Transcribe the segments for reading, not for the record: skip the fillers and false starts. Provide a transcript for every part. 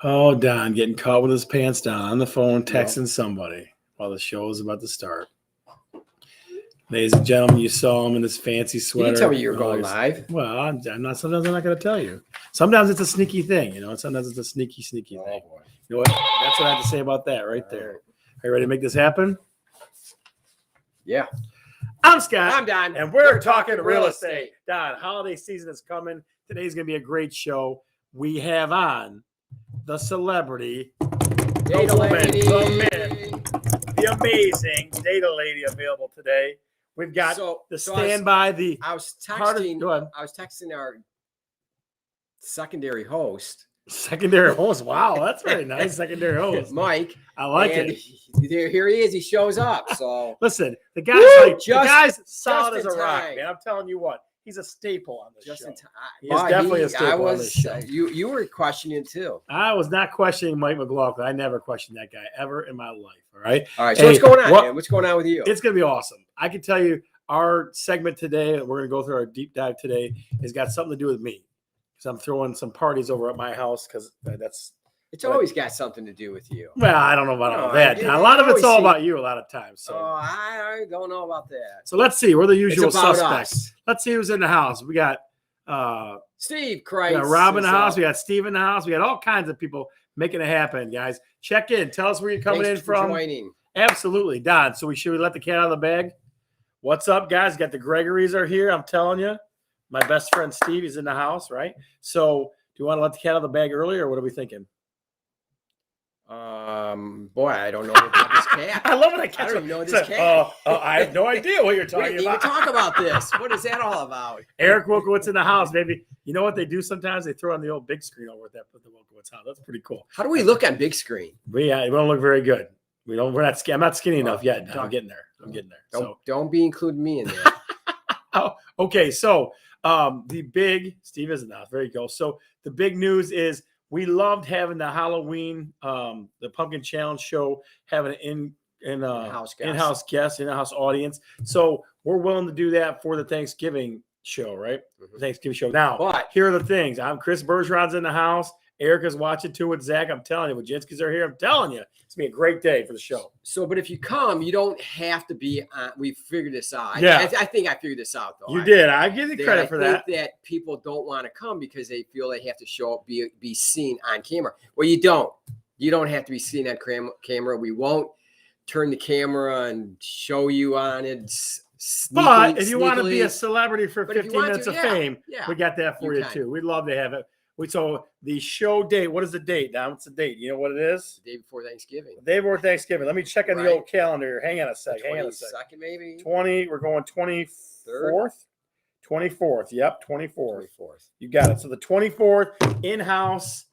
Oh, Don getting caught with his pants down on the phone, Yep. texting somebody while the show is about to start. Ladies and gentlemen, you saw him in this fancy You sweater. didn't tell me you were Oh, going he's- live. Well, I'm not. Sometimes I'm not going to tell you. Sometimes it's a sneaky thing, you know. Sometimes it's a sneaky thing. Oh, boy. You know what? That's what I have to say about that right there. Are you ready to make this happen? Yeah. I'm Scott. I'm Don. And we're talking real estate. Don, holiday season is coming. Today's going to be a great show. We have on the celebrity, Data woman, lady. the man, the amazing data lady available today. We've got the standby, the I was hardest. texting. Go ahead. I was texting our secondary host, Secondary host. Wow, that's very nice. Secondary host. Mike. I like and it. Here he is. He shows up. So Listen, the guy's Just- solid just as a in rock, time. man. I'm telling you what, he's a staple on this just show. in time. He is definitely a staple on this show. You were questioning too. I was not questioning Mike McLaughlin. I never questioned that guy ever in my life. All right. All right. So Hey, what's going on, man? What's going on with you? It's going to be awesome. I can tell you our segment today, we're going to go through our deep dive today, has got something to do with me. Because I'm throwing some parties over at my house because that's, It's always got something to do with you. well, I don't know about all No, that. I A lot of it's always all see- about you a lot of times. So, I don't know about that. so let's see. We're the It's usual about suspects. us. Let's see who's in the house. We got Steve we Christ. got Rob in the is, house. We got Steve in the house. We got all kinds of people making it happen, guys. Check in. Tell us where you're coming thanks in for from. joining. Absolutely, Don. So should we let the cat out of the bag? What's up, guys? Got the Gregorys are here. I'm telling you, my best friend Steve is in the house, right? So do you want to let the cat out of the bag early, or what are we thinking? Boy, I don't know about this cat. I love it. I don't even know this cat. I have no idea what you're We talking didn't even about. talk about this. What is that all about? Eric Wilkowitz in the house, baby. You know what they do sometimes? They throw on the old big screen over at the Wilkowitz house. That's pretty cool. How do we look on big screen? We don't look very good. We're not. I'm not skinny enough yet. I'm getting there. Don't be including me in that. Okay. So the big Steve is in the house. There you go. So the big news is we loved having the Halloween, the Pumpkin Challenge show, having an in-house guest, in-house audience. So we're willing to do that for the Thanksgiving show, right? Mhm. Thanksgiving show. Now, But here are the things. I'm Chris Bergeron's in the house. Erica's watching too with Zach. I'm telling you, Wojcinski's are here. I'm telling you, it's gonna be a great day for the show. but if you come, you don't have to be. We figured this out. Yeah. I think I figured this out though. You did. I give you credit for that. That people don't want to come because they feel they have to show up, be seen on camera. Well, you don't. You don't have to be seen on camera. We won't turn the camera and show you on it. But if you want to be a celebrity for But if you 15 want minutes to, of yeah, fame, yeah, we got that for you you can. too. We'd love to have it. So the show date, what is the date, Don? What's the date? You know what it is? The day before Thanksgiving. The day before Thanksgiving. Let me check on the Right. old calendar. Hang on a sec. 22nd, maybe. 20. We're going 24th. 24th. Yep, 24th. 24th. You got it. So the 24th in-house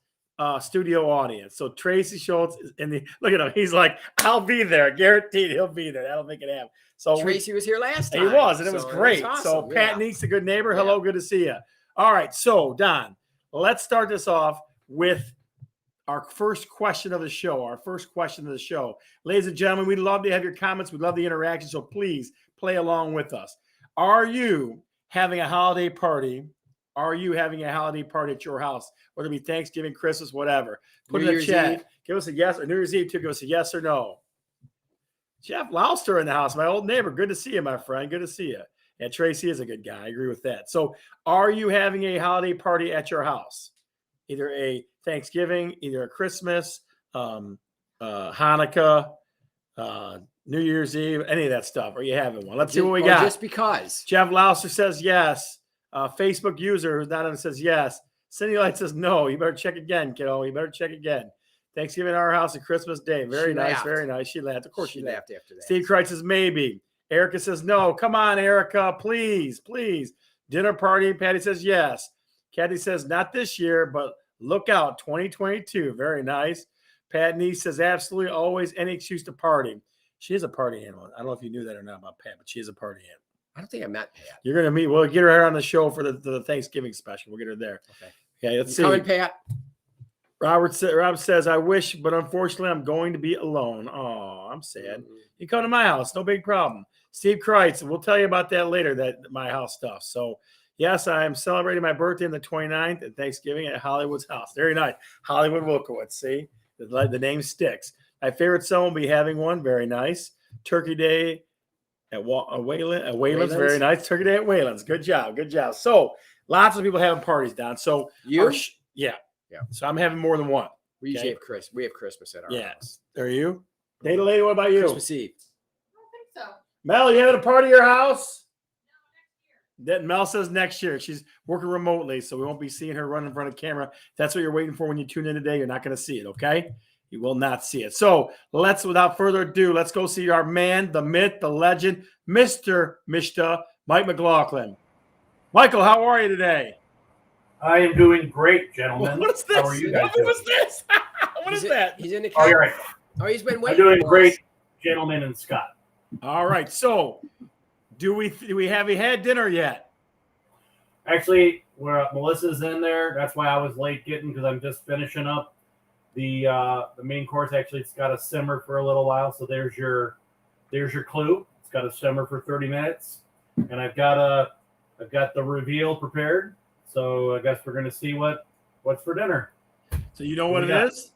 studio audience. So Tracy Schultz is in the look at him. He's like, I'll be there. Guaranteed he'll be there. That'll make it happen. So Tracy was here last he time. was, and it was so great. awesome. So Pat yeah. Neeks, a good neighbor. Hello, good to see you. All right, so Don, let's start this off with our first question of the show. Ladies and gentlemen, we'd love to have your comments. We'd love the interaction. So please play along with us. Are you having a holiday party? Are you having a holiday party at your house? Whether it be Thanksgiving, Christmas, whatever. Put New in the Year's chat. Eve? Give us a yes, or New Year's Eve too. Give us a yes or no. Jeff Lauster in the house, my old neighbor. Good to see you, my friend. Good to see you. And Tracy is a good guy. I agree with that. So are you having a holiday party at your house? Either a Thanksgiving, either a Christmas, Hanukkah, New Year's Eve, any of that stuff. Are you having one? Let's see what we got. Just because. Jeff Lauster says yes. Facebook user who's not on it says yes. Cindy Light says no. You better check again, kiddo. You better check again. Thanksgiving at our house and Christmas Day. Very She nice, laughed. very nice. She laughed. Of course She she laughed after that. Steve Kreitz says maybe. Erica says no. Come on, Erica. Please, please. Dinner party. Patty says yes. Kathy says not this year, but look out. 2022. Very nice. Pat Neese says absolutely always any excuse to party. She is a party animal. I don't know if you knew that or not about Pat, but she is a party animal. I don't think I met Pat. You're going to meet. We'll get her on the show for the Thanksgiving special. We'll get her there. Okay, let's see. Coming, Pat. Rob says, I wish, but unfortunately, I'm going to be alone. Oh, I'm sad. You come to my house, no big problem. Steve Kreitz, we'll tell you about that later, that my house stuff. So Yes, I am celebrating my birthday on the 29th and Thanksgiving at Hollywood's house. Very nice. Hollywood Wilkowitz. See, the name sticks. My favorite son will be having one. Very nice. Turkey Day at Wayland's. Very nice. Turkey Day at Wayland's. Good job. Good job. So lots of people having parties, Don. So You? Yeah. Yeah. So I'm having more than one. We usually have Christmas. We have Christmas at our house. Are you? Data lady, what about you? Christmas Eve. I don't think so. Mel, you having a party at your house? That Mel says next year. She's working remotely, so we won't be seeing her run in front of camera. If that's what you're waiting for when you tune in today, you're not going to see it, okay? You will not see it. So without further ado, let's go see our man, the myth, the legend, Mr. Mishta, Mike McLaughlin. Michael, how are you today? I am doing great, gentlemen. What is this? How are you guys doing? What is this? What is that? He's in the Oh, you're right. Oh, he's been I'm waiting. doing for great, us. gentlemen and Scott. All right. So have we had dinner yet? Actually, Melissa's in there. That's why I was late getting, because I'm just finishing up the main course. Actually, it's got to simmer for a little while. So there's your clue. It's got to simmer for 30 minutes, and I've got the reveal prepared. So I guess we're gonna see what's for dinner. So you know what it is?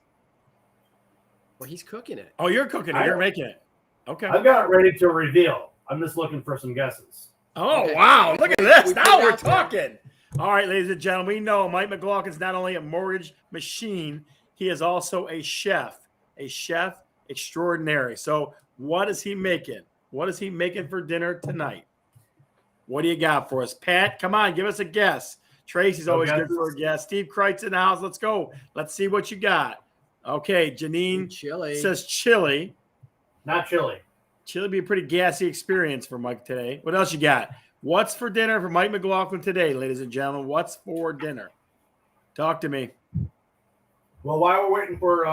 Well, he's cooking it. Oh, you're cooking it. You're making it. Okay. I've got it ready to reveal. I'm just looking for some guesses. Oh, Okay. wow. Look at this. We Now put it we're out there. talking. All right, ladies and gentlemen, we know Mike McLaughlin's not only a mortgage machine, he is also a chef extraordinary. So what is he making? What is he making for dinner tonight? What do you got for us? Pat, come on, give us a guess. Tracy's always good for a guess. Steve Kreitz in the house. Let's go. Let's see what you got. Okay, Janine Chili. says chili. Not chili. Chili would be a pretty gassy experience for Mike today. What else you got? What's for dinner for Mike McLaughlin today, ladies and gentlemen? What's for dinner? Talk to me. Well, while we're waiting for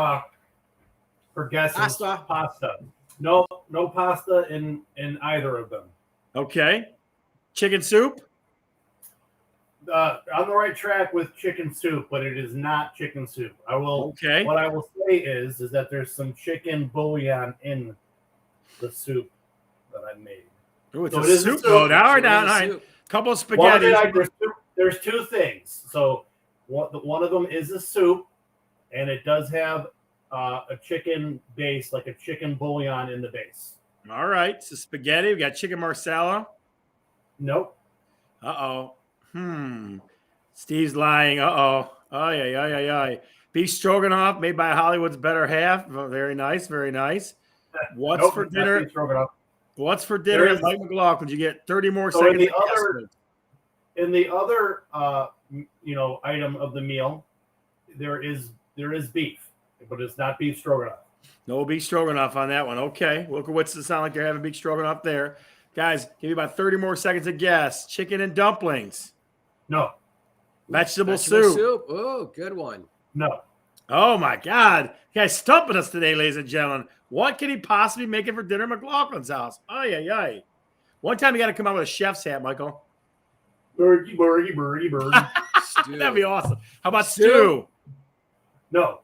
guesses, pasta. No pasta in either of them. Okay. Chicken soup? On the right track with chicken soup, but it is not chicken soup. Okay. What I will say is that there's some chicken bouillon in the soup that I made. Ooh, it's So a it is a soup. soup. All right, So it all is a right. soup. Couple of Well, spaghetti. there's two things. So one of them is a soup, and it does have a chicken base, like a chicken bouillon in the base. All right. So spaghetti. We got chicken marsala. Nope. Uh-oh. Steve's lying. Uh-oh. Ay. Beef stroganoff made by Hollywood's better half. Very nice. Very nice. What's Nope, for it's not dinner? beef stroganoff. What's for dinner There at is- Mike McLaughlin? You get 30 more So seconds. in the to guess other- with. In the other item of the meal, there is beef, but it's not beef stroganoff. No beef stroganoff on that one. Okay. Wilkowitz doesn't sound like they're having beef stroganoff there. Guys, give me about 30 more seconds to guess. Chicken and dumplings. No. Vegetable soup. Oh, good one. No. Oh, my God. You guys stumping us today, ladies and gentlemen. What can he possibly make it for dinner at McLaughlin's house? Ay. One time you got to come out with a chef's hat, Michael. Birdie. Stew. That'd be awesome. How about stew? No.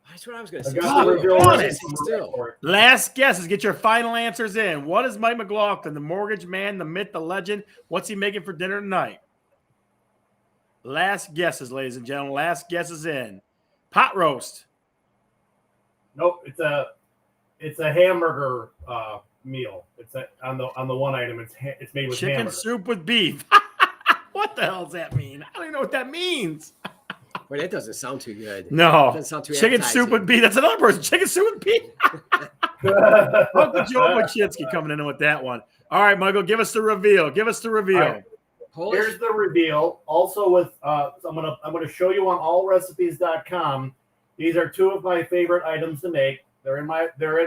That's what I was going I to say. got the reveal honest. recipe Still. for it. Last guesses. Get your final answers in. What is Mike McLaughlin, the mortgage man, the myth, the legend? What's he making for dinner tonight? Last guesses, ladies and gentlemen. Last guesses in. Pot roast. Nope. It's a hamburger meal. It's on the one item. It's made with Chicken hamburger. soup with beef. What the hell does that mean? I don't even know what that means. Wait, that doesn't sound too good. No. Doesn't sound too Chicken appetizing. soup with beef. That's another person. Chicken soup with beef. Uncle Joe Wachitsky coming in with that one. All right, Michael, give us the reveal. Give us the reveal. All right. Polish? Here's the reveal. Also with I'm gonna show you on allrecipes.com. These are two of my favorite items to make. They're in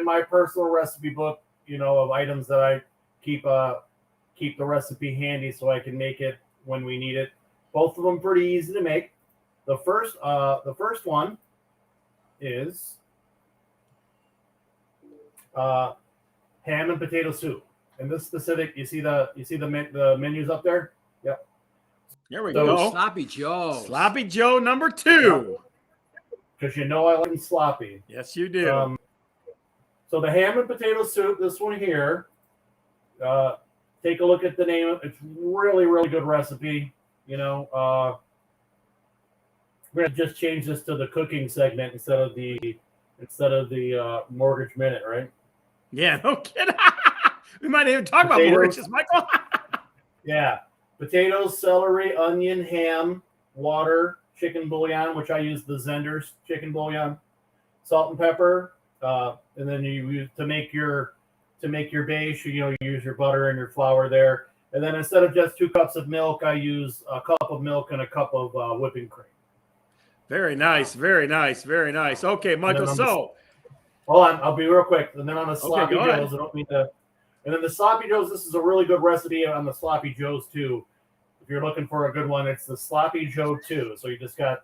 my personal recipe book, of items that I keep the recipe handy so I can make it when we need it. Both of them pretty easy to make. The first one is ham and potato soup. And this specific, you see the menus up there? Yep. There we So- go. Sloppy Joe. Sloppy Joe number 2. Because I like them sloppy. Yes, you do. So the ham and potato soup, this one here, take a look at the name. It's really, really good recipe. You know, we're gonna just change this to the cooking segment instead of the mortgage minute, right? Yeah, no kidding. We might even talk about Potatoes. mortgages, Michael. Yeah, potatoes, celery, onion, ham, water, chicken bouillon, which I use the Zender's chicken bouillon, salt and pepper, and then you use to make your base. You use your butter and your flour there, and then instead of just 2 cups of milk, I use a cup of milk and a cup of whipping cream. Very nice, very nice, very nice. Okay, Michael. So, hold on, I'll be real quick. And then on the sloppy go ahead. joes, I don't mean to. And then the sloppy joes, this is a really good recipe on the sloppy joes too. If you're looking for a good one, it's the sloppy joe 2. So you just got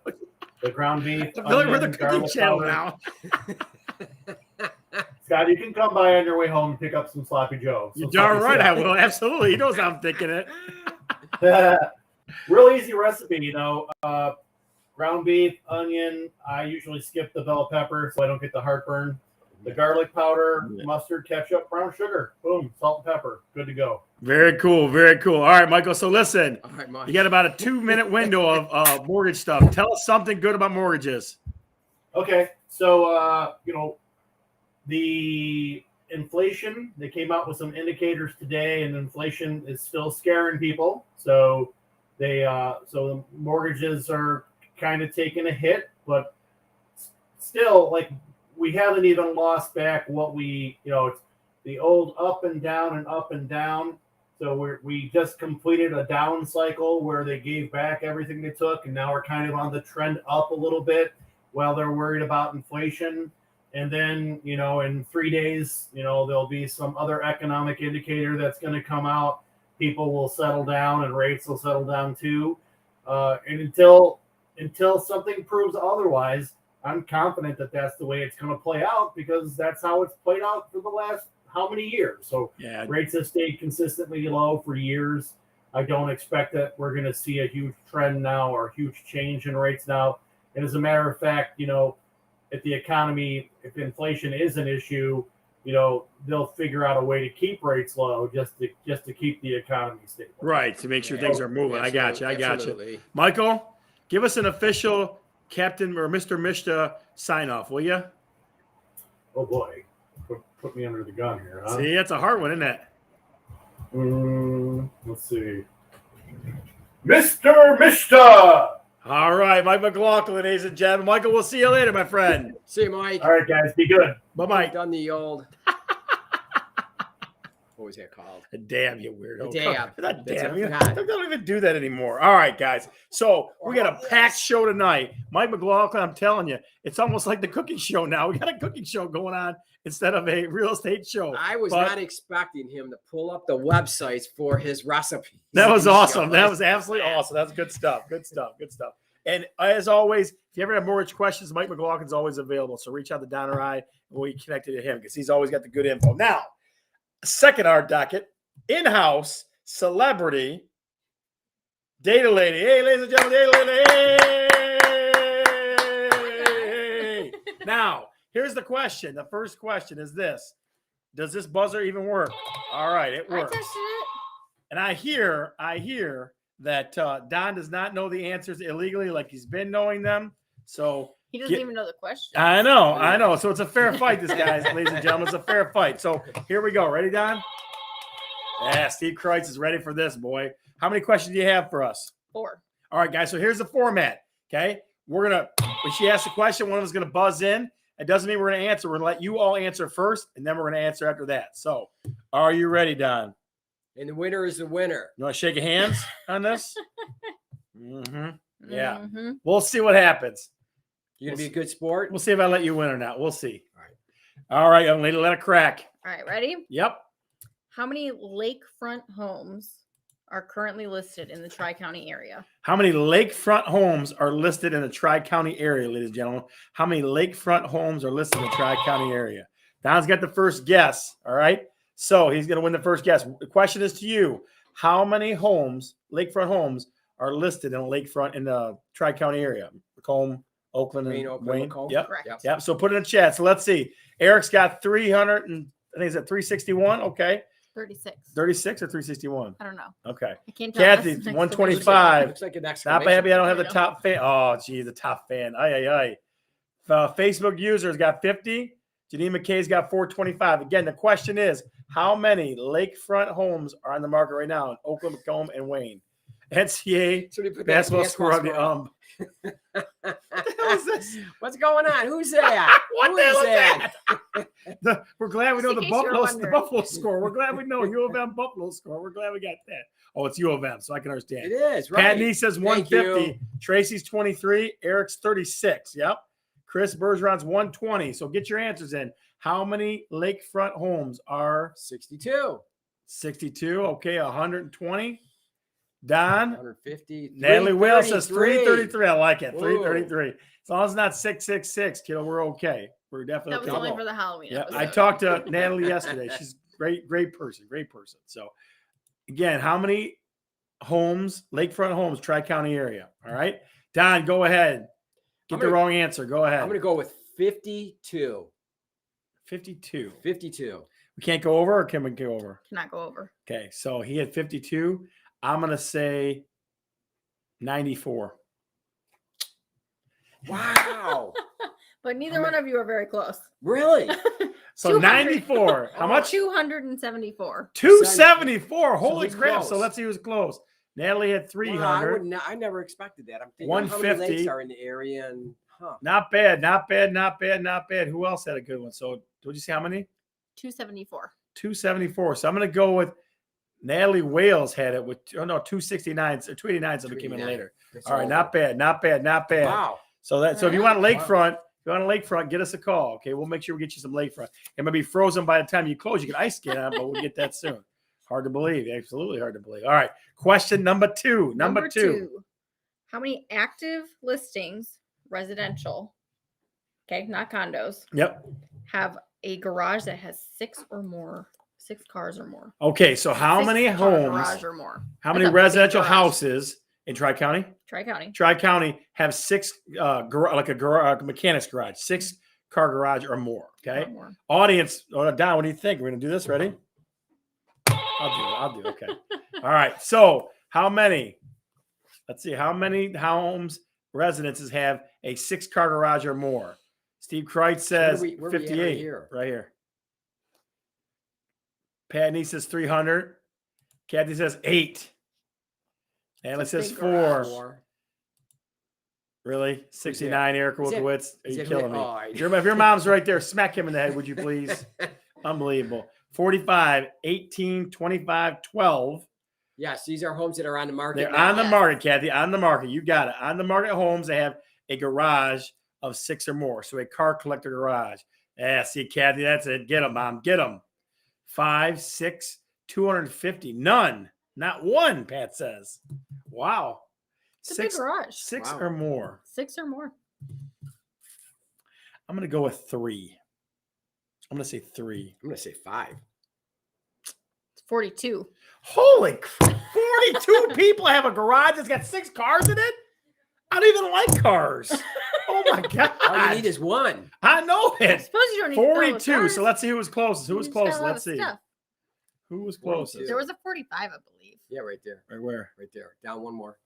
the ground beef. I feel like we're the onion, cooking garlic channel powder. now. Scott, you can come by on your way home and pick up some sloppy joe. You're darn right, I will. Absolutely. He knows I'm thinking it. Real easy recipe, ground beef, onion. I usually skip the bell pepper so I don't get the heartburn. The garlic powder, mustard, ketchup, brown sugar. Boom, salt and pepper. Good to go. Very cool. Very cool. All right, Michael. So listen, All right, Mike. you got about a 2-minute window of mortgage stuff. Tell us something good about mortgages. Okay, so the inflation, they came out with some indicators today, and inflation is still scaring people. So the mortgages are kind of taking a hit, but still, like, we haven't even lost back what it's the old up and down and up and down. So we just completed a down cycle where they gave back everything they took, and now we're kind of on the trend up a little bit while they're worried about inflation. And then, in 3 days, there'll be some other economic indicator that's going to come out. People will settle down and rates will settle down too. And until something proves otherwise, I'm confident that that's the way it's going to play out, because that's how it's played out for the last how many years. So Yeah. rates have stayed consistently low for years. I don't expect that we're going to see a huge trend now or a huge change in rates now. And as a matter of fact, if the economy, if inflation is an issue, they'll figure out a way to keep rates low just to keep the economy stable. Right, to make sure things are moving. I got you. Absolutely. Michael, give us an official Captain or Mr. Mishta sign off, will you? Oh boy, put me under the gun here, huh? See, that's a hard one, isn't it? Let's see. Mr. Mishta! All right, Mike McLaughlin, ladies and gentlemen. Michael, we'll see you later, my friend. See you, Mike. All right, guys, be good. Bye-bye. Done the old. What was that called? Damn, you weirdo. Dab. Not That's damn. it. You God. they don't even do that anymore. All right, guys. So we got a packed show tonight. Mike McLaughlin, I'm telling you, it's almost like the cooking show now. We got a cooking show going on instead of a real estate show. I was not expecting him to pull up the websites for his recipes. That was awesome. That was absolutely awesome. That's good stuff. Good stuff. Good stuff. And as always, if you ever have mortgage questions, Mike McLaughlin's always available. So reach out to Don or I, and we'll get connected to him because he's always got the good info. Now, second art docket, in-house celebrity data lady. Hey, ladies and gentlemen, data lady. Hey. Now, here's the question. The first question is this. Does this buzzer even work? All right, it works. I tested it. And I hear that Don does not know the answers illegally like he's been knowing them. So He doesn't even know the question. I know. So it's a fair fight, this guys, ladies and gentlemen. It's a fair fight. So here we go. Ready, Don? Yeah, Steve Kreitz is ready for this, boy. How many questions do you have for us? 4. All right, guys. So here's the format. Okay. When she asks a question, one of us is going to buzz in. It doesn't mean we're going to answer. We're going to let you all answer first, and then we're going to answer after that. So are you ready, Don? And the winner is the winner. You want to shake your hands on this? Yeah. Mm-hmm. We'll see what happens. You gonna be a good sport? We'll see if I let you win or not. We'll see. All right, young lady, let it crack. All right, ready? Yep. How many lakefront homes are currently listed in the Tri-County area? How many lakefront homes are listed in the Tri-County area, ladies and gentlemen? How many lakefront homes are listed in the Tri-County area? Don's got the first guess. All right. So he's going to win the first guess. The question is to you. How many homes, lakefront homes, are listed in the Tri-County area? Macomb, Oakland, and Wayne. Yep. Correct. Yep. So put it in the chat. So let's see. Eric's got 300 and I think it's at 361. Okay. 36. 36 or 361? I don't know. Okay. I can't tell. Kathy, That's an 125. Looks like an Not exclamation happy I don't have point. the top fan. Oh, gee, the top fan. Ay. Facebook users got 50. Janine McKay's got 425. Again, the question is, how many lakefront homes are on the market right now in Oakland, Macomb, and Wayne? NCAA Somebody put that basketball score on the score up. What the hell is this? What's going on? Who's that? What Who the hell is is that? We're glad we Just know in the case you're Buffalo wondering. score. We're glad we know U of M Buffalo score. We're glad we got that. Oh, it's U of M, so I can understand. It is, right? Pat Nee says Thank 150. you. Tracy's 23. Eric's 36. Yep. Chris Bergeron's 120. So get your answers in. How many lakefront homes are 62. 62? Okay, 120. Don. 150. Natalie Wales says 333. 333. I like it. Whoa. 333. As long as it's not 666, kiddo, we're okay. We're definitely That was okay. only for the Halloween Yeah, episode. I talked to Natalie yesterday. She's great person. So again, how many homes, lakefront homes, Tri-County area? All right. Don, go ahead. Get the wrong answer. Go ahead. I'm going to go with 52. 52. 52. We can't go over, or can we go over? Cannot go over. Okay, so he had 52. I'm going to say 94. Wow. But neither one of you are very close. Really? So 200. 94. How much? 274. 274. Holy So crap. close. So let's see who's close. Natalie had 300. Wow, I never expected that. I'm thinking how many 150. lakes are in the area and Not bad. Who else had a good one? So did you see how many? 274. 274. So I'm going to go with Natalie Wales had it with 269 or 289. So it came in 289. later. That's All right, over. not bad. Wow. So if you want lakefront, get us a call. Okay, we'll make sure we get you some lakefront. It might be frozen by the time you close. You can ice skate on, but we'll get that soon. Hard to believe. Absolutely hard to believe. All right, question number two. Number two. How many active listings, residential, okay, not condos, Yep. have a garage that has 6 cars or more? Okay, so how many 6 car homes? garage or more? How That's many a big residential garage. houses in Tri-County? Tri-County. Tri-County have 6 mechanic's garage, 6 car garage or more. Okay. Or more. Audience, Don, what do you think? We're gonna do this. Ready? I'll do it. Okay. All right. So how many? Let's see. How many homes, residences have a 6-car garage or more? Steve Kreitz says Where we at 58. Right here. Pat Nee says 300. Kathy says 8. Natalie It's a says big 4. garage. Really? 69, Eric Is it- Wolkowitz. Are is you it killing me? really- oh, If your mom's right there, smack him in the head, would you please? Unbelievable. 45, 18, 25, 12. Yes, these are homes that are on the market. They're now. on the Yes. market, Kathy. On the market. You got it. On the market homes, they have a garage of 6 or more. So a car collector garage. Yeah, see, Kathy, that's it. Get them, Mom. Get them. 5, 6, 250. None. Not one, Pat says. Wow. It's a big garage. 6 Wow. or more. 6 or more. I'm going to go with 3. I'm going to say 3. I'm going to say 5. It's 42. Holy crap. 42 people have a garage that's got 6 cars in it? I don't even like cars. Oh my God. All you need is one. I know I it. suppose you don't need to throw 42. cars. So let's see who was closest. Who was You just got a closest? lot Let's of see. stuff. Who was 42. closest? There was a 45, I believe. Yeah, right there. Right where? Right there. Down one more.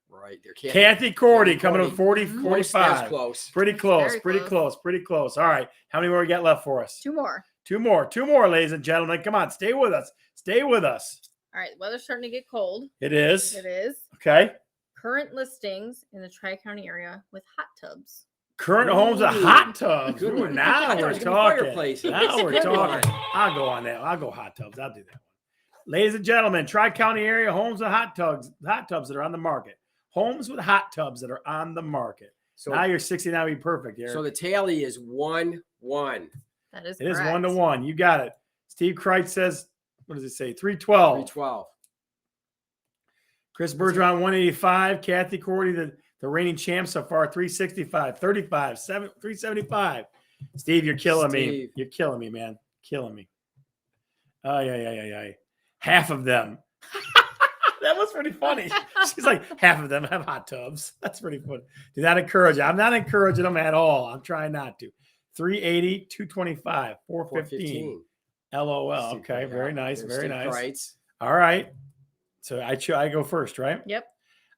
Right there. Kathy Cordy Kathy coming to Cordy. 40, Close, that was 45. close. Pretty close. Very Pretty close. close. Pretty close. All right. How many more we got left for us? 2 more. 2 more. 2 more, ladies and gentlemen. Come on. Stay with us. Stay with us. All right, the weather's starting to get cold. It is. It is. Okay. Current listings in the Tri-County area with hot tubs. Current homes with Ooh, hot tubs. good Ooh, one. I now thought it we're was gonna be talking. fireplaces. Now we're Good talking. one. I'll go on that. I'll go hot tubs. I'll do that one. Ladies and gentlemen, Tri-County area homes with hot tubs that are on the market. Homes with hot tubs that are on the market. So, Now you're 69 would be perfect, Eric. so the tally is 1-1. That is It is correct. 1-1. You got it. Steve Kreitz says, what does it say? 312. 312. Chris Bergeron, 185. Kathy Cordy, the reigning champ so far, 365, 35, 375. Steve, you're killing me. Steve. You're killing me, man. Killing me. Oh, yeah. Half of them. That was pretty funny. She's like, half of them have hot tubs. That's pretty funny. Do not encourage it. I'm not encouraging them at all. I'm trying not to. 380, 225, 415. LOL. Steve Okay, Kreitz, very yeah. nice, There's very Steve nice. Kreitz. All right. So I go first, right? Yep.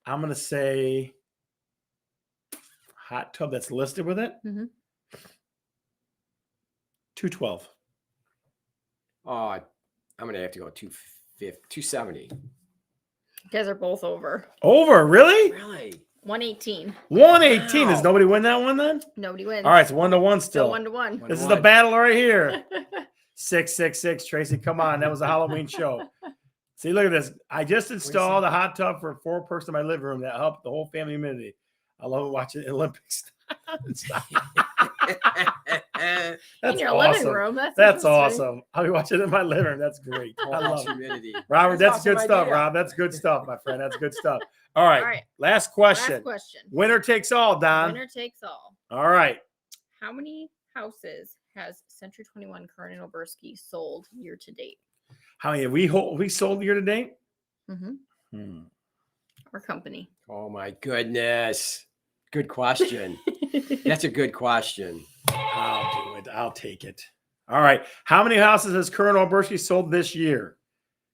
I'm gonna say hot tub that's listed with it. Mm-hmm. 212. Oh, I'm gonna have to go 270. You guys are both over. Over, really? Really? 118. 118. Does Wow. nobody win that one then? Nobody wins. All right, it's 1-1 Still still. 1-1. This is the battle right here. 666. Tracy, come on. That was a Halloween show. See, look at this. I just installed a hot tub for a 4-person in my living room that helped the whole family immunity. I love watching Olympics. In your awesome. living room. That's That's interesting. awesome. I'll be watching it in my living room. That's great. I love it. humidity. Robert, that's awesome good stuff, idea. Rob. That's good stuff, my friend. That's good stuff. All right. All right. Last question. Last question. Winner takes all, Don. Winner takes all. All right. How many houses has Century 21 Curran and Oberski sold year to date? How many have we sold year to date? Mm-hmm. Our company. Oh my goodness. Good question. That's a good question. I'll do it. I'll take it. All right. How many houses has Curran Oberski sold this year?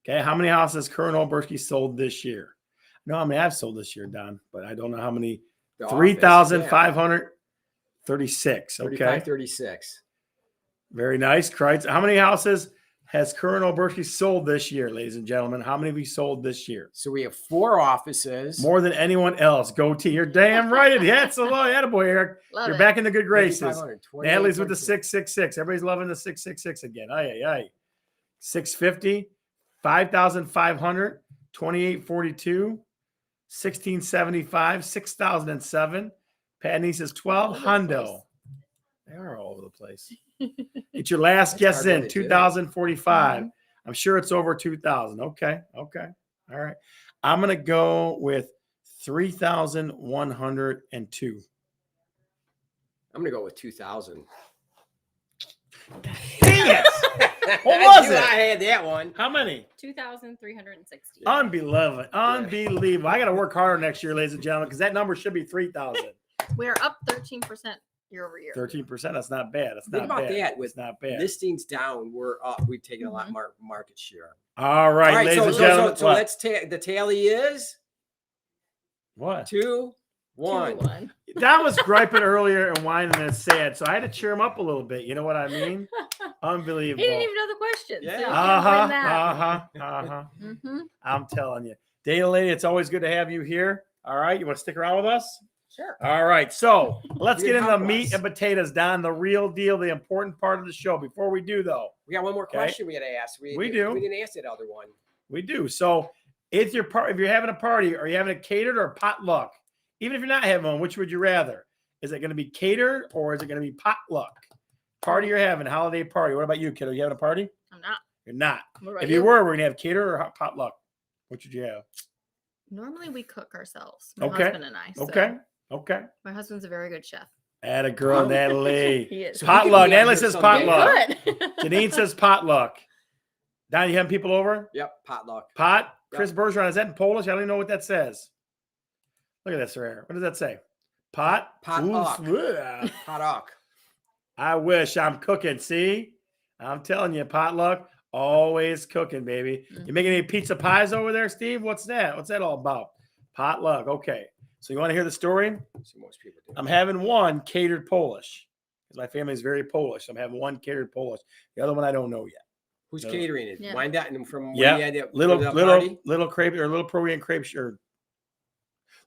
Okay. How many houses has Curran Oberski sold this year? No, I mean, I've sold this year, Don, but I don't know how many. The office, 3,536. Okay. 3536. Very nice. Kreitz. How many houses has Curran Oberski sold this year, ladies and gentlemen? How many have we sold this year? So we have 4 offices. More than anyone else. Goatee. You're damn right. That's a lot. Attaboy, Eric. Love You're it. back in the good graces. 3,500, Natalie's with the 28, 666. Everybody's loving the 666 again. Aye, aye, aye. 650, 5,500, 2842, 1675, 6,007. Patty says 12. All over the Hundo. They are all over the place. It's your last That's guess hardly in they do. 2,045. Mhm. I'm sure it's over 2,000. Okay. Okay. All right. I'm going to go with 3,102. I'm going to go with 2,000. Dang it. What I was knew it? I had that one. How many? 2,360. Unbelievable. Unbelievable. I got to work harder next year, ladies and gentlemen, because that number should be 3,000. We are up 13% year over year. 13%. That's not bad. That's Think not about bad. that. With It's not bad. listings down, we're up. We've taken a lot Mhm. more market share. All right, All right, ladies so, and so, gentlemen. so, so let's take the tally is What? 2, 1. 2-1. Don was griping earlier and whining and sad, so I had to cheer him up a little bit. You know what I mean? Unbelievable. He didn't even know the question. Yeah. So you can't Uh-huh. blame that. Uh-huh. Mm-hmm. I'm telling you. Data Lady, it's always good to have you here. All right. You want to stick around with us? Sure. All right. So let's You get can into the help meat us. and potatoes, Don, the real deal, the important part of the show. Before we do, though, We got one more Okay. question we got to ask. We do. We didn't ask that other one. we do. So if you're having a party, are you having a catered or a potluck? Even if you're not having one, which would you rather? Is it going to be catered or is it going to be potluck? Party you're having, holiday party. What about you, kiddo? You having a party? I'm not. You're not. What about If you were, we're going to have catered or potluck. What would you have? Normally we cook ourselves. My Okay. husband and I. So Okay. Okay. My husband's a very good chef. Atta girl, Oh. Natalie. He is. So he could Potluck. be on Natalie here says someday. potluck. Good. Janine says potluck. Don, you having people over? Yep, potluck. Pot. Yep. Chris Bergeron. Is that in Polish? I don't even know what that says. Look at this right here. What does that say? Pot. Potluck. Ooh, Potluck. I wish I'm cooking. See, I'm telling you, potluck. Always cooking, baby. You making any pizza pies over there, Steve? What's that? What's that all about? Potluck. Okay. So you want to hear the story? So most people do. I'm having one catered Polish because my family is very Polish. I'm having one catered Polish. The other one I don't know yet. Who's No. catering it? Yeah. Wind that and from Yeah. where you had that Little party? crepe or little Peruvian crepe or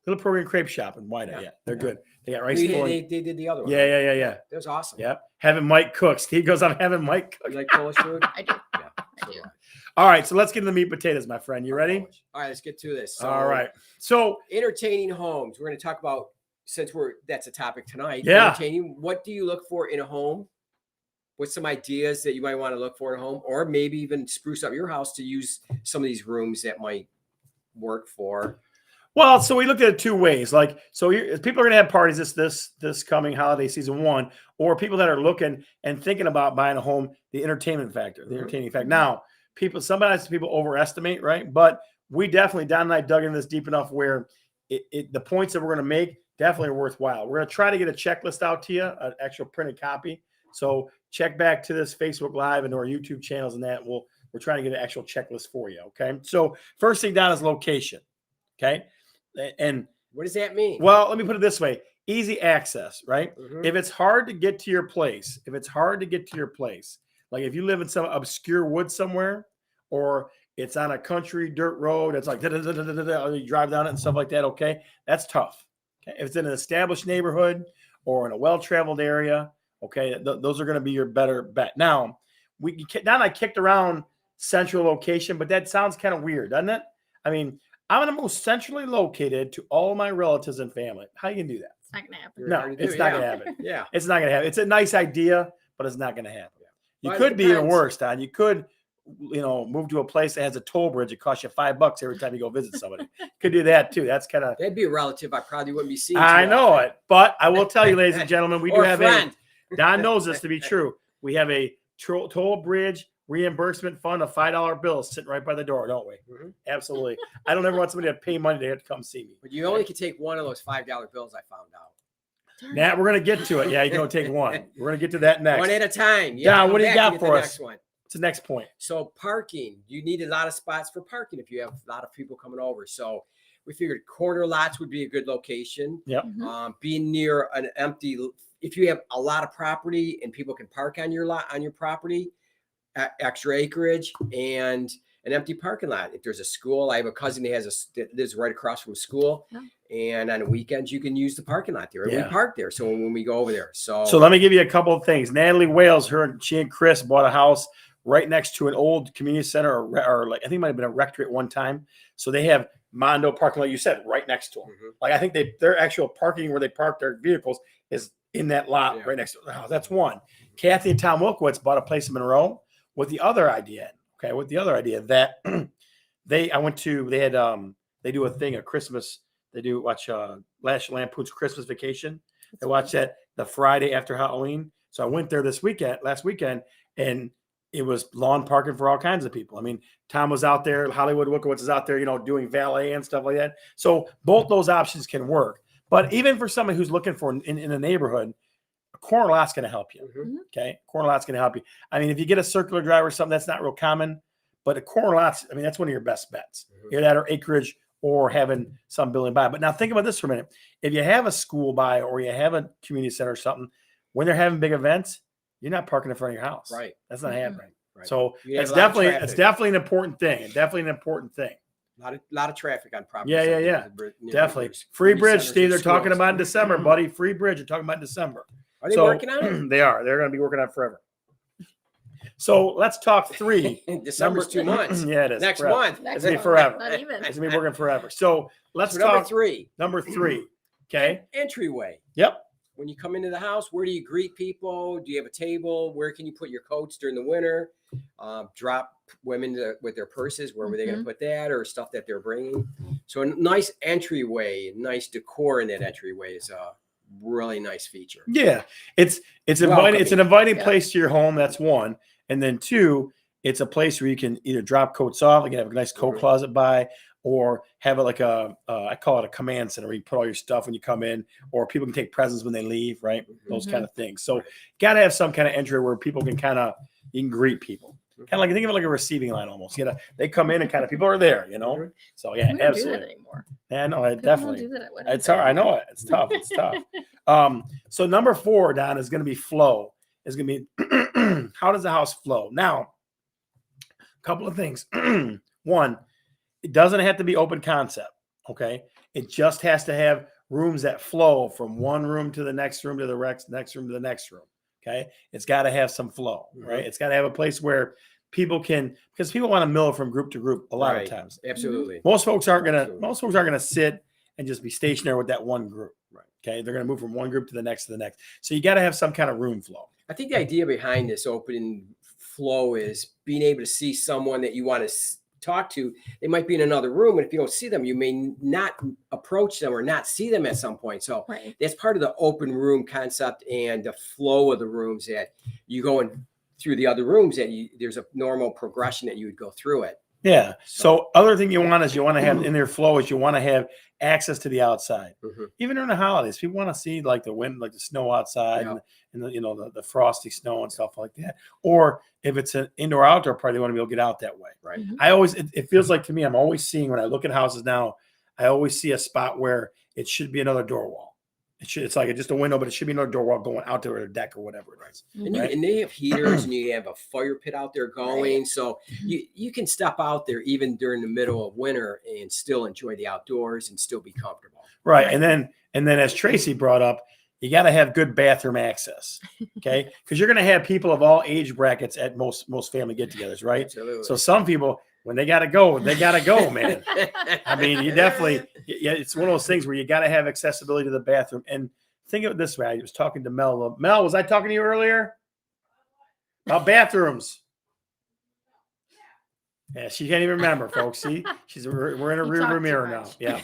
little Peruvian crepe shop in White. Yeah. They're good. They got rice. They, flour. they did the other one. Yeah. That was awesome. Yep. Having Mike cook. Steve goes, I'm having Mike cook. You like Polish food? I do. Yeah. I do. All right. So let's get into the meat and potatoes, my friend. You ready? All right, let's get to this. So, All right. So entertaining homes. We're going to talk about, since that's a topic tonight. Yeah. Entertaining. What do you look for in a home? What's some ideas that you might want to look for in a home, or maybe even spruce up your house to use some of these rooms that might work for? Well, so we looked at it 2 ways. Like, so people are going to have parties this coming holiday season 1, or people that are looking and thinking about buying a home. The entertainment factor, the entertaining factor. Now, sometimes people overestimate, right? But we definitely, Don and I dug into this deep enough where the points that we're going to make definitely are worthwhile. We're going to try to get a checklist out to you, an actual printed copy So check back to this Facebook Live and our YouTube channels and that. We're trying to get an actual checklist for you. Okay. So first thing down is location. Okay. And What does that mean? well, let me put it this way. Easy access, right? Mhm. If it's hard to get to your place, like if you live in some obscure woods somewhere, or it's on a country dirt road, it's like you drive down it and stuff like that. Okay, that's tough. Okay, if it's in an established neighborhood or in a well-traveled area, okay, those are going to be your better bet. Now, I kicked around central location, but that sounds kind of weird, doesn't it? I mean, I'm the most centrally located to all my relatives and family. How you can do that? It's not gonna happen. No, Already it's do, not yeah. going to happen. Yeah. It's not going to happen. It's a nice idea, but it's not going to happen. You Well, it could be even depends. worse, Don. You could, move to a place that has a toll bridge. It costs you $5 every time you go visit somebody. Could do that too. That's kind of. That'd be a relative I probably wouldn't be seeing. I too know often. it, but I will tell you, ladies and gentlemen, we do Or have friend. Don knows this to be true. We have a toll bridge reimbursement fund of $5 bills sitting right by the door, don't we? Mhm. Absolutely. I don't ever want somebody to pay money to come see me. But you only can take one of those $5 bills. I found out. Nat, we're gonna get to it. Yeah, you can only take one. We're gonna get to that next. One at a time. Don, come what do you back got and get the for us? next one. What's the next point? So parking, you need a lot of spots for parking if you have a lot of people coming over. So we figured corner lots would be a good location. Yep. Mhm. Being near an empty, if you have a lot of property and people can park on your lot, on your property, extra acreage and an empty parking lot. If there's a school, I have a cousin that lives right across from a school. Yeah. And on weekends, you can use the parking lot there. And Yeah. we park there. So when we go over there. So let me give you a couple of things. Natalie Wales, she and Chris bought a house right next to an old community center, or like I think it might have been a rectory at one time. So they have Mondo parking, like you said, right next to them. Mhm. Like I think their actual parking where they park their vehicles is in that lot Yeah. right next to the house. That's one. Kathy and Tom Wilkowitz bought a place in Monroe with the other idea. Okay, with the other idea that they do a thing, a Christmas. They do watch National Lampoon's Christmas Vacation. They watch that the Friday after Halloween. So I went there last weekend, and it was lawn parking for all kinds of people. I mean, Tom was out there, Hollywood Wilkowitz is out there, doing valet and stuff like that. So both those options can work. But even for somebody who's looking for in a neighborhood, a corner lot's going to help you. Mhm. Okay, corner lot's going to help you. I mean, if you get a circular drive or something, that's not real common. But a corner lot's, I mean, that's one of your best bets. Mhm. Either that or acreage or having some building by. But now think about this for a minute. If you have a school by or you have a community center or something, when they're having big events, you're not parking in front of your house. Right. That's not Mhm. happening. Right. So You have it's a lot of definitely traffic. an important thing. Definitely an important thing. lot of traffic on property. Yeah. Definitely. Free bridge, Steve. They're talking about in December, buddy. Free bridge. They're talking about in December. Are they So, working on it? They are. They're going to be working on it forever. So let's talk 3. December's 2 months. Yeah, it is. Next forever. month. Next It's gonna be one. forever. Not even. It's going to be working forever. So let's So number talk 3, number 3. Okay. entryway. Yep. When you come into the house, where do you greet people? Do you have a table? Where can you put your coats during the winter? Drop women with their purses. Where were they going to put that, or stuff that they're bringing? So a nice entryway, nice decor in that entryway is a really nice feature. Yeah. It's inviting. Welcoming. It's an inviting Yeah. place to your home. That's one. And then 2, it's a place where you can either drop coats off, like you have a nice coat Mhm. closet by, or have it like I call it a command center where you put all your stuff when you come in, or people can take presents when they leave, right? Those Mhm. kind of things. So got to have some kind of entry where people can you can greet people. Kind of like, think of it like a receiving line almost. They come in and kind of people are there, Mhm. So yeah, We don't do that absolutely. anymore. Yeah, no, People definitely. don't do that at weddings It's hard. I anymore. know it. It's tough. It's tough. So number 4, Don, is going to be flow. Is going to be how does the house flow? Now, a couple of things. One, it doesn't have to be open concept. Okay, it just has to have rooms that flow from one room to the next room to the next room to the next room. Okay, it's got to have some flow, right? It's got to have a place where people can, because people want to mill from group to group a lot Right. of times. Absolutely. Most folks aren't Absolutely. gonna sit and just be stationary with that one group. Right. Okay. They're gonna move from one group to the next to the next. So you got to have some kind of room flow. I think the idea behind this open flow is being able to see someone that you want to talk to. They might be in another room, and if you don't see them, you may not approach them or not see them at some point. So Right. that's part of the open room concept and the flow of the rooms, that you go in through the other rooms, that there's a normal progression that you would go through it. Yeah. So other thing you want to have in their flow is you want to have access to the outside. Even during the holidays, people want to see like the wind, like the snow outside and the, the frosty snow and stuff like that. Or if it's an indoor outdoor party, they want to be able to get out that way. Right. I always, it feels like to me, I'm always seeing when I look at houses now, I always see a spot where it should be another door wall. It's like just a window, but it should be another door wall going out there or a deck or whatever it is. And, and they have heaters and you have a fire pit out there going. So you can step out there even during the middle of winter and still enjoy the outdoors and still be comfortable. Right. And then as Tracy brought up, you got to have good bathroom access. Okay. Because you're going to have people of all age brackets at most family get-togethers, right? Absolutely. So some people, when they got to go, man. I mean, you definitely, it's one of those things where you got to have accessibility to the bathroom. And think of it this way. I was talking to Mel. Mel, was I talking to you earlier? About bathrooms. Yeah, she can't even remember, folks. See, we're in a rearview mirror now. Yeah.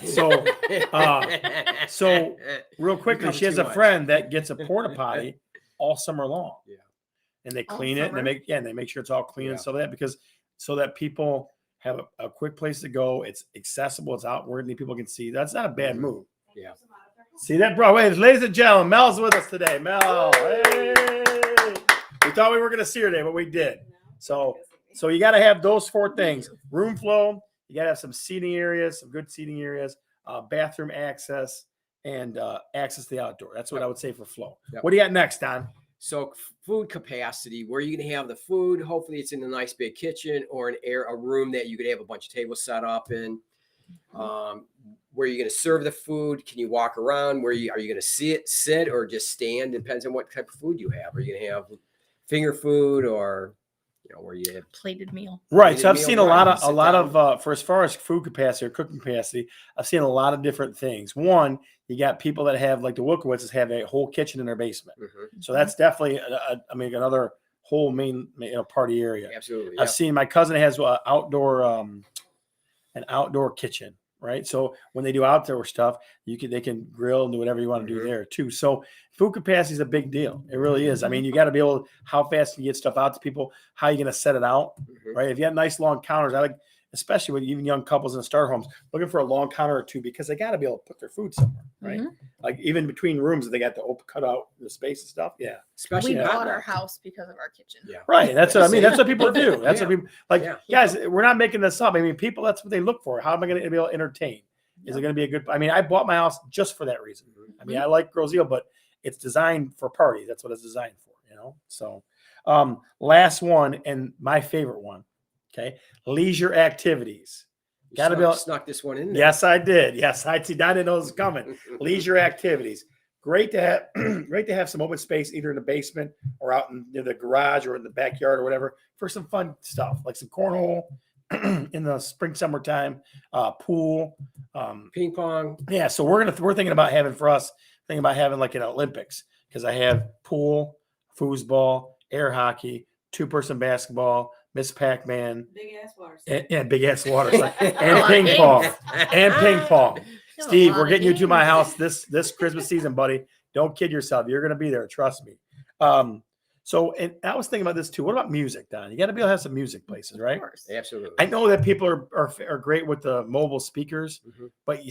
So real quickly, she has a friend that gets a porta potty all summer long. Yeah. And they clean it and they make sure it's all clean and stuff like that because so that people have a quick place to go. It's accessible. It's outwardly people can see. That's not a bad move. Yeah. See that, bro? Wait, ladies and gentlemen, Mel's with us today. Mel, hey! We thought we were going to see her today, but we did. So you got to have those 4 things: room flow. You got to have some seating areas, some good seating areas, bathroom access, and access to the outdoor. That's what I would say for flow. Yep. What do you got next, Don? So food capacity, where you can have the food. Hopefully, it's in a nice big kitchen or a room that you could have a bunch of tables set up in. Where you're going to serve the food? Can you walk around? Are you going to sit, or just stand? Depends on what type of food you have. Are you going to have finger food or where you have plated meal? Right. So I've seen a lot of for as far as food capacity or cooking capacity, I've seen a lot of different things. One, you got people that have like the Wilkowitzes have a whole kitchen in their basement. So that's definitely another whole main party area. Absolutely. I've seen my cousin has an outdoor kitchen. Right. So when they do outdoor stuff, they can grill and do whatever you want to do there too. So food capacity is a big deal. It really is. I mean, you got to be able how fast can you get stuff out to people, how you going to set it out. Right. If you have nice long counters, I like, especially with even young couples in starter homes, looking for a long counter or two because they got to be able to put their food somewhere. Right. Like even between rooms, they got the open cut out the space and stuff. Yeah. Especially we bought our house because of our kitchen. Yeah. Right. That's what I mean. That's what people do. That's what people guys, we're not making this up. I mean, people, that's what they look for. How am I going to be able to entertain? Is it going to be a good, I mean, I bought my house just for that reason. I mean, I like Girls Deal, but it's designed for parties. That's what it's designed for, So last one and my favorite one. Okay. Leisure activities. Got to be able to snuck this one in there. Yes, I did. Yes, I didn't know it was coming. Leisure activities. Great to have some open space either in the basement or out in the garage or in the backyard or whatever for some fun stuff like some cornhole in the summertime, pool, ping pong. Yeah, so we're thinking about having like an Olympics because I have pool, foosball, air hockey, 2-person basketball, Miss Pac-Man, big ass water slide. And big ass water slide, and ping pong. Steve, we're getting you to my house this Christmas season, buddy. Don't kid yourself. You're going to be there. Trust me. So, and I was thinking about this too. What about music, Don? You got to be able to have some music places, right? Of course. Absolutely. I know that people are great with the mobile speakers, but I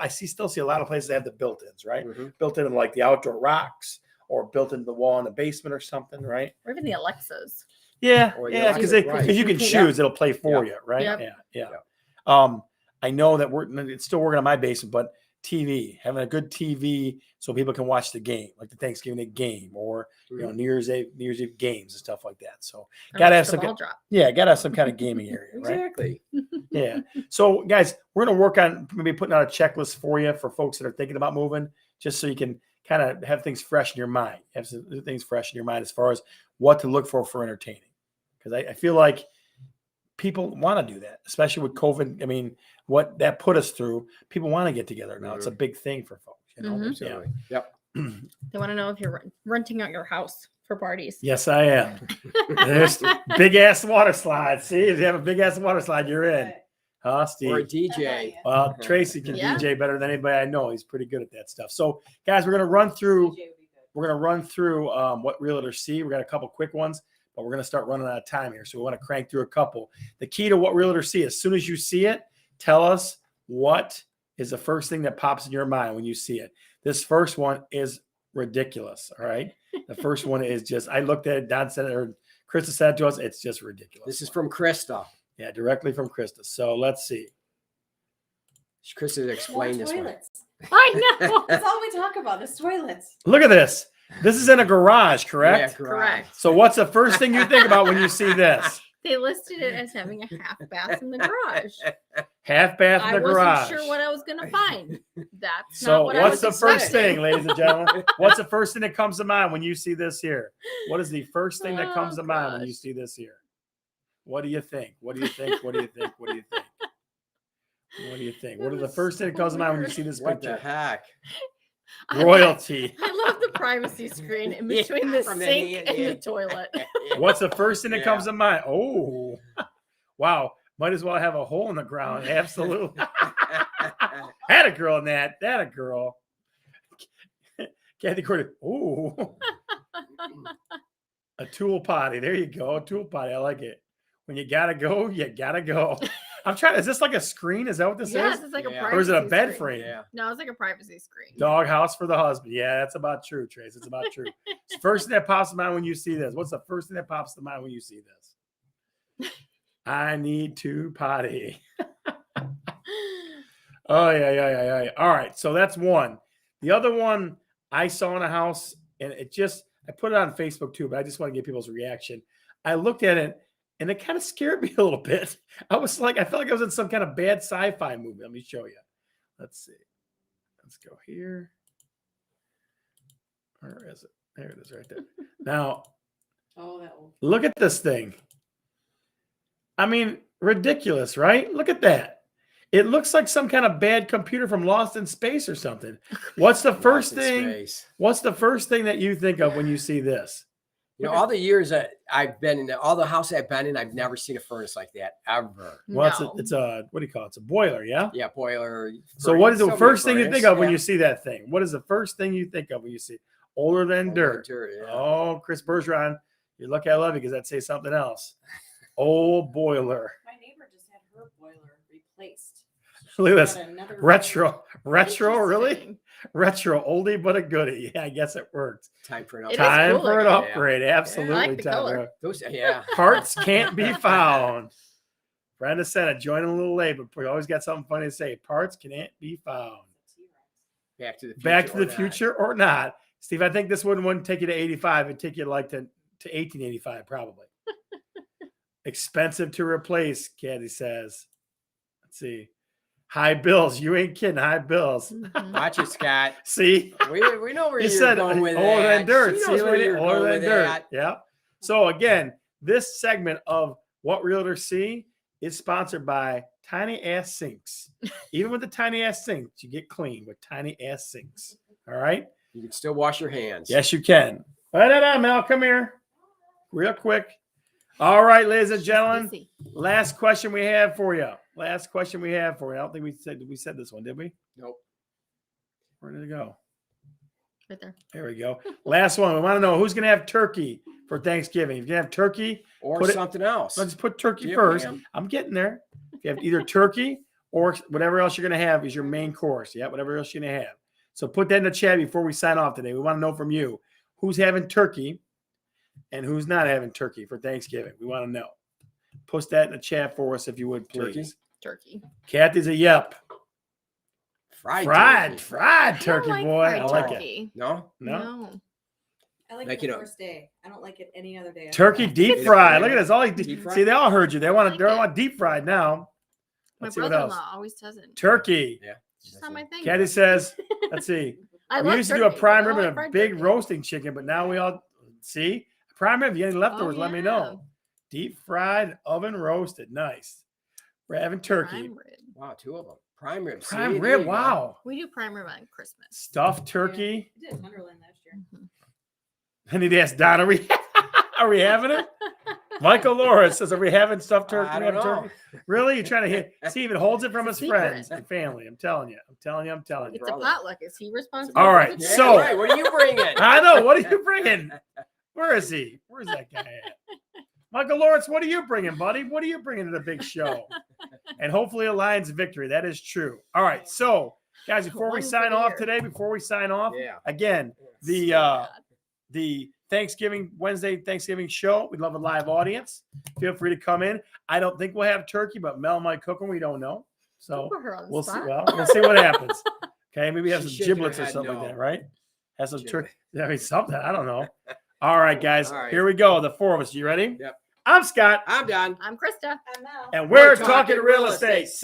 still see a lot of places that have the built-ins, right? Built in like the outdoor rocks or built into the wall in the basement or something, right? Or even the Alexas. Yeah, because you can choose, it'll play for you, right? Yep. Yeah. I know that it's still working on my basement, but having a good TV so people can watch the game, like the Thanksgiving game or New Year's Eve games and stuff like that. So gotta have some kind of gaming area, right? Exactly. Yeah. So guys, we're gonna work on maybe putting out a checklist for you for folks that are thinking about moving, just so you can kind of have things fresh in your mind. Have some things fresh in your mind as far as what to look for entertaining. Because I feel like people want to do that, especially with COVID. I mean, what that put us through, people want to get together now. It's a big thing for folks, Absolutely. Yep. They want to know if you're renting out your house for parties. Yes, I am. There's big ass water slide. See, if you have a big ass water slide, you're in. Huh, Steve? Or a DJ. Well, Tracy can DJ better than anybody I know. He's pretty good at that stuff. So, guys, we're going to run through what realtors see. We got a couple quick ones. but we're going to start running out of time here. So we want to crank through a couple. The key to what realtors see, as soon as you see it, tell us what is the first thing that pops in your mind when you see it. This first one is ridiculous. All right. The first one is just, I looked at it, Don said it, or Krista said it to us. It's just ridiculous. This is from Krista. Yeah, directly from Krista. So let's see. Krista explained this one. Toilets. I know. That's all we talk about is toilets. Look at this. This is in a garage, correct? Yeah, Correct. So what's the first thing you think about when you see this? They listed it as having a half bath in the garage. Half bath in I the wasn't garage. sure what I was going to find. That's So not what I what's was the first expecting. thing, ladies and gentlemen? What's the first thing that comes to mind when you see this here? What is the first thing that comes to mind when you gosh. see this here? What do you think? What do you think? What do you think? What do you think? What do you think? What That is the was first thing that so comes to mind when you weird. see this What the picture? heck? Royalty. I love the privacy screen in Yeah, between the from the sink hand, and yeah. the toilet. What's the first thing that Yeah. comes to mind? Oh, wow. Might as well have a hole in the ground. Absolutely. Had a girl in that. That a girl. Kathy Cordy. Oh, a tool potty. There you go. A tool potty. I like it. When you gotta go, you gotta go. I'm trying. Is this like a screen? Is that what this Yes, is? it's like a Yeah. privacy Or is it a bed screen. frame? Yeah. No, it's like a privacy screen. Dog house for the husband. Yeah, that's about true, Trace. It's about true. It's the first thing that pops to mind when you see this. What's the first thing that pops to mind when you see this? I need to potty. Oh, yeah. All right. So that's one. The other one I saw in a house, and I put it on Facebook too, but I just want to get people's reaction. I looked at it and it kind of scared me a little bit. I felt like I was in some kind of bad sci-fi movie. Let me show you. Let's see. Let's go here. Where is it? There it is right there. Now, Oh, that one. look at this thing. I mean, ridiculous, right? Look at that. It looks like some kind of bad computer from Lost in Space or something. What's the first Lost in thing? space. What's the first thing that you think of when you see this? You know, all the years that I've been in, all the houses I've been in, I've never seen a furnace like that ever. Well, No. it's a what do you call it? It's a boiler, yeah. Yeah, boiler. So what is the somebody first thing you think furnace, of when yeah. you see that thing? What is the first thing you think of when you see older than dirt? Yeah. Oh, Chris Bergeron, you're lucky I love you because I'd say something else. Old boiler. My neighbor just had her boiler replaced. Look at this. Got another Retro, really? Interesting. Retro, oldie but a goodie. Yeah, I guess it worked. Time for an It is upgrade. Time cool for an looking. upgrade. Absolutely. I like the time for color. a- Those, yeah. Parts can't be found. Brenda said it. Joined a little late, but we always got something funny to say. Parts can't be found. Back to the future. Back to or the not. future or not. Steve, I think this one wouldn't take you to 85. It'd take you like to 1885, probably. Expensive to replace, Caddy says. Let's see. High bills. You ain't kidding. High bills. Mhm. Watch it, Scott. See? We know where You you're said going with older that. than dirt. She See, knows where lady? you're Older going than with dirt. that. Yeah. So again, this segment of What Realtors See is sponsored by Tiny Ass Sinks. Even with the tiny ass sinks, you get clean with tiny ass sinks. All right. You can still wash your hands. Yes, you can. Mel, come here. Real quick. All right, ladies and She's gentlemen. busy. Last question we have for you. I don't think we said this one, did we? Nope. Where did it go? Right there. There we go. Last one. We want to know who's going to have turkey for Thanksgiving. If you have turkey, Or Put it- something else. let's put turkey Yeah, first. ma'am. I'm getting there. If you have either turkey or whatever else you're going to have is your main course. Yeah, whatever else you're going to have. So put that in the chat before we sign off today. We want to know from you who's having turkey and who's not having turkey for Thanksgiving. We want to know. Post that in the chat for us if you would, please. Turkey? Turkey. Kathy's a yep. Fried. Fried turkey. turkey, I don't like boy. I fried like it. turkey. No? No. I like, Like, it you the know- first day. I don't like it any other day. after Turkey that. deep Deep fried. fried. Look at this. All Deep fried? see, they all heard you. They want like to. They it. want deep fried now. My Let's see what else. brother-in-law always does it. Turkey. Yeah. It's just not my thing. Kathy says. Let's see. I We love used to do a turkey, prime but I rib don't and a like fried big turkey. roasting chicken, but now we all see prime rib. If you have any leftovers, Oh, let me yeah. know. Deep fried, oven roasted. Nice. We're having turkey. Prime rib. Wow, two of them. Prime rib. See, Prime there rib. you go. Wow. We do prime rib on Christmas. Stuffed turkey. I did Wonderland last year. Mhm. I need to ask Don, are we having it? Michael Laura says, are we having stuffed turkey? I We don't have know. turkey? Really? You're trying to hit? See, if it holds it from It's his a secret. friends and family. I'm telling you. It's a Brother. potluck. Is he responsible? All for right, the Yeah, turkey? so- right. What are you bringing? I know. What are you bringing? Where is he? Where's that guy at? Michael Lawrence, what are you bringing, buddy? What are you bringing to the big show? And hopefully a Lions victory. That is true. All right. So, guys, before we One for sign the off year. today, before we sign off, Yeah. again, the Wednesday Thanksgiving show. We'd love a live audience. Feel free to come in. I don't think we'll have turkey, but Mel might cook them. We don't know. So Don't put her on the we'll see. spot. Well, we'll see what happens. Okay, maybe have She some shaking her giblets or head something no. like that, right? Have some Giblet. turkey. I mean, something. I don't know. All right, guys. All right. Here we go. The four of us. You ready? Yep. I'm Scott, Ah. I'm done. I'm Krista. I'm out. and we're talking talking real real estate. estate.